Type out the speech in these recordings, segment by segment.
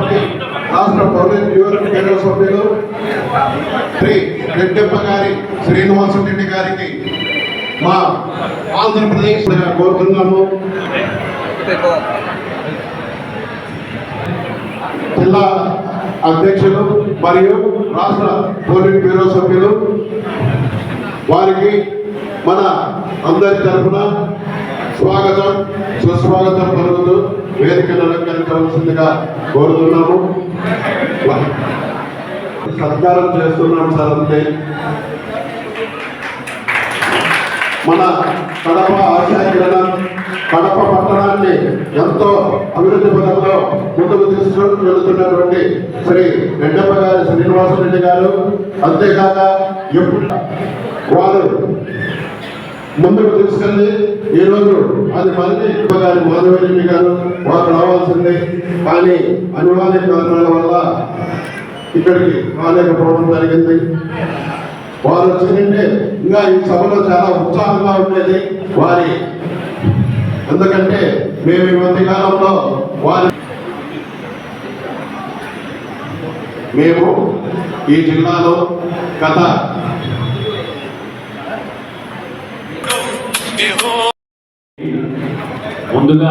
Party రాష్ట్ర bureau సభ్యులు శ్రీ రెడ్డెప్ప గారి శ్రీనివాసరెడ్డి గారికి మా ఆంధ్రప్రదేశ్ కోరుతున్నాము. జిల్లా అధ్యక్షులు మరియు రాష్ట్ర బ్యూరో సభ్యులు వారికి మన అందరి తరఫున స్వాగతం సుస్వాగతం పలుకుతూ వేదికను అలంకరించవలసిందిగా కోరుతున్నాము. సత్కారం చేస్తున్నాం సార్. అంతే మన కడప ఆశాకిరణం కడప పట్టణాన్ని ఎంతో అభివృద్ధి పథంలో ముందుకు తీసుకొని వెళుతున్నటువంటి శ్రీ రెడ్డప్ప గారి శ్రీనివాసరెడ్డి గారు, అంతేకాక ఎప్పుడు వారు ముందుకు తీసుకెళ్ళి ఈరోజు అది మళ్ళీ గారి మాధవరెడ్డి గారు వారు రావాల్సింది, కానీ అనివార్య కారణాల వల్ల ఇక్కడికి రాలేకపోవడం జరిగింది. వారు వచ్చిందంటే ఇంకా ఈ సభలో చాలా ఉత్సాహంగా ఉండేది వారి, ఎందుకంటే మేము ఈ మధ్య కాలంలో మేము ఈ జిల్లాలో గత ముందుగా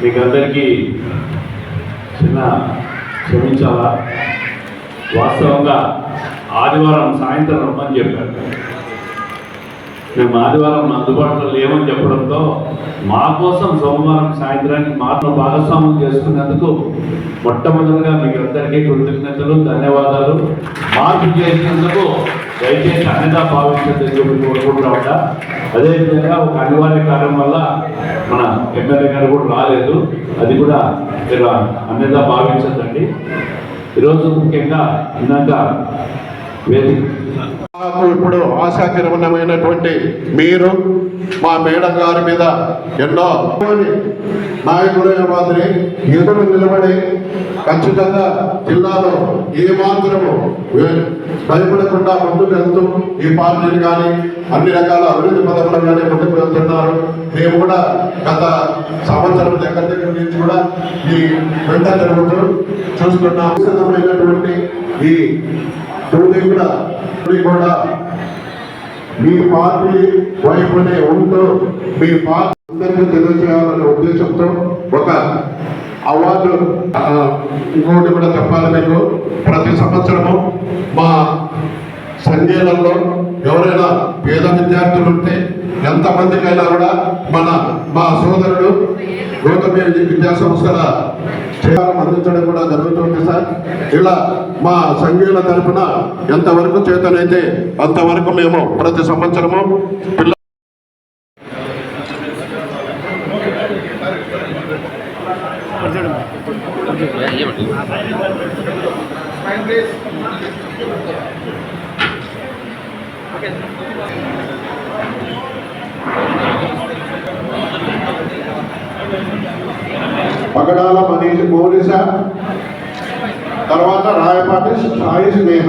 మీకు అందరికీ చిన్న క్షమించాలా. వాస్తవంగా ఆదివారం సాయంత్రం రమ్మని చెప్పారు. మేము ఆదివారం అందుబాటులో లేవని చెప్పడంతో మా కోసం సోమవారం సాయంత్రానికి మాతో భాగస్వామ్యం చేసుకున్నందుకు మొట్టమొదటిగా మీకు అందరికీ కృతజ్ఞతలు, ధన్యవాదాలు. మార్పు చేసినందుకు దయచేసి అన్యదా భావించదని చెప్పి కోరుకుంటా ఉంటా. అదేవిధంగా ఒక అనివార్య కారణం వల్ల మన ఎమ్మెల్యే గారు కూడా రాలేదు, అది కూడా మీరు అన్యదా భావించద్దండి. ఈరోజు ముఖ్యంగా ఇందాక ఇప్పుడు ఆశాకిరణమైనటువంటి మీరు మా మేడం గారి మీద ఎన్నో నాయకులైన మాదిరి ఎదురు నిలబడి ఖచ్చితంగా జిల్లాలో ఏ మాత్రము భయపడకుండా ముందుకు వెళ్తూ ఈ పార్టీని కానీ అన్ని రకాల అభివృద్ధి పథకాలు కానీ ముందుకు వెళ్తున్నారు. మేము కూడా గత సంవత్సరం దగ్గర నుంచి కూడా ఈ వెంట జరుగుతూ చూస్తున్నాం. అవసరమైనటువంటి ఈ కూడా మీ పార్టీ వైపునే ఉంటూ మీ పార్టీ అందరికీ తెలియజేయాలనే ఉద్దేశంతో ఒక అవార్డు ఇంకోటి కూడా చెప్పాలి మీకు. ప్రతి సంవత్సరము మా సంఘాలలో ఎవరైనా పేద విద్యార్థులు ఉంటే ఎంతమందికైనా కూడా మా సోదరుడు గౌతమి విద్యా సంస్థల అందించడం కూడా జరుగుతుంది సార్. ఇలా మా సంఘీయుల తరఫున ఎంతవరకు చేతనైతే అంతవరకు మేము ప్రతి సంవత్సరము పగడాల మనీష్ మౌనిష, తర్వాత రాయపాటి సాయి స్నేహ.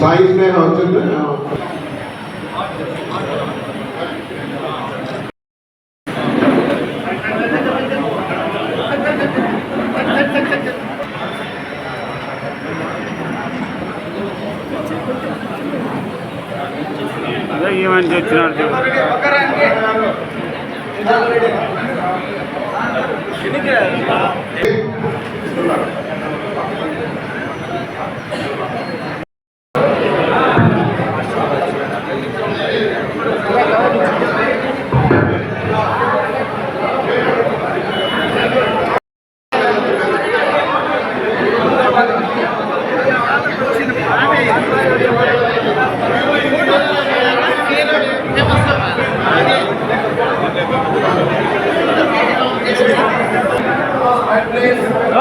సాయి స్నేహ వచ్చింది. ఏమని వచ్చినారు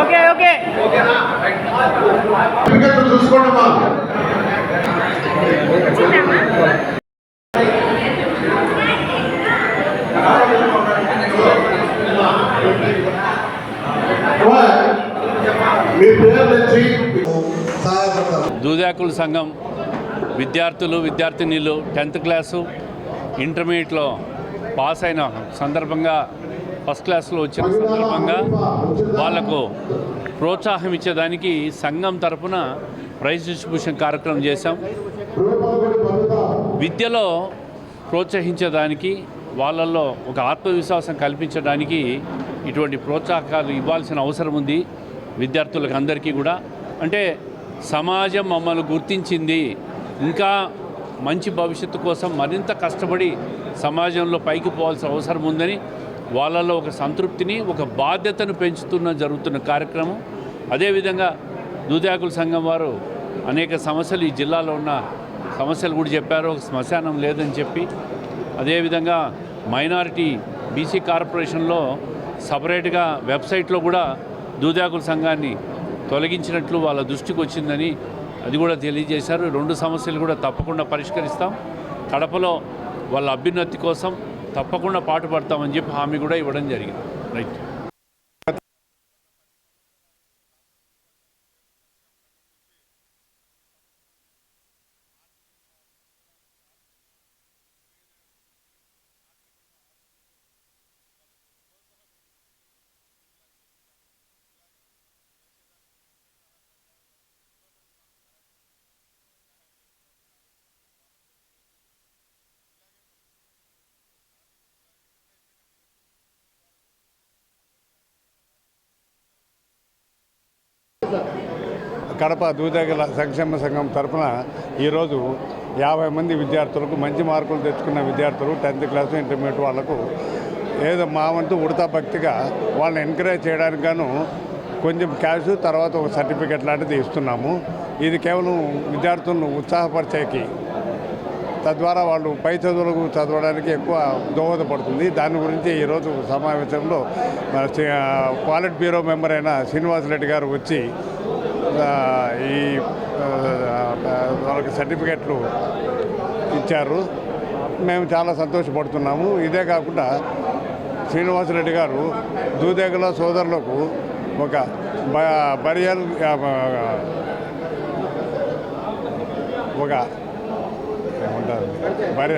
ఓకే ఓకే చూసుకోండమ్మా. దూదాకుల సంఘం విద్యార్థులు విద్యార్థినీలు 10th క్లాసు ఇంటర్మీడియట్లో పాస్ అయిన సందర్భంగా ఫస్ట్ క్లాస్లో వచ్చిన సందర్భంగా వాళ్లకు ప్రోత్సాహం ఇచ్చేదానికి సంఘం తరపున ప్రైజ్ డిస్ట్రిబ్యూషన్ కార్యక్రమం చేశాం. విద్యలో ప్రోత్సహించేదానికి వాళ్ళల్లో ఒక ఆత్మవిశ్వాసం కల్పించడానికి ఇటువంటి ప్రోత్సాహకాలు ఇవ్వాల్సిన అవసరం ఉంది విద్యార్థులకు అందరికీ కూడా. అంటే సమాజం మమ్మల్ని గుర్తించింది, ఇంకా మంచి భవిష్యత్తు కోసం మరింత కష్టపడి సమాజంలో పైకి పోవాల్సిన అవసరం ఉందని వాళ్ళలో ఒక సంతృప్తిని, ఒక బాధ్యతను జరుగుతున్న కార్యక్రమం. అదేవిధంగా దూదాకుల సంఘం వారు అనేక సమస్యలు ఈ జిల్లాలో ఉన్న సమస్యలు కూడా చెప్పారు. ఒక శ్మశానం లేదని చెప్పి, అదేవిధంగా మైనారిటీ బీసీ కార్పొరేషన్లో సపరేట్గా వెబ్సైట్లో కూడా దూదాకుల సంఘాన్ని తొలగించినట్లు వాళ్ళ దృష్టికి వచ్చిందని అది కూడా తెలియజేశారు. 2 సమస్యలు కూడా తప్పకుండా పరిష్కరిస్తాం, కడపలో వాళ్ళ అభ్యున్నతి కోసం తప్పకుండా పాటుపడతామని చెప్పి హామీ కూడా ఇవ్వడం జరిగింది. రైట్. కడప దూదాకుల సంక్షేమ సంఘం తరఫున ఈరోజు 50 మంది విద్యార్థులకు మంచి మార్కులు తెచ్చుకున్న విద్యార్థులు 10th క్లాసు ఇంటర్మీడియట్ వాళ్లకు ఏదో మా వంతు ఉడతా భక్తిగా వాళ్ళని ఎంకరేజ్ చేయడానికి గాను కొంచెం క్యాష్, తర్వాత ఒక సర్టిఫికెట్ లాంటిది ఇస్తున్నాము. ఇది కేవలం విద్యార్థులను ఉత్సాహపరిచేకి, తద్వారా వాళ్ళు పై చదువులకు చదవడానికి ఎక్కువ దోహదపడుతుంది. దాని గురించి ఈరోజు సమావేశంలో పాలిట్ బ్యూరో మెంబర్ అయిన శ్రీనివాసరెడ్డి గారు వచ్చి ఈ వాళ్ళకి సర్టిఫికెట్లు ఇచ్చారు. మేము చాలా సంతోషపడుతున్నాము. ఇదే కాకుండా శ్రీనివాసరెడ్డి గారు దూదేగుల సోదరులకు ఒక బరియల్ ఒక ఏమంటారు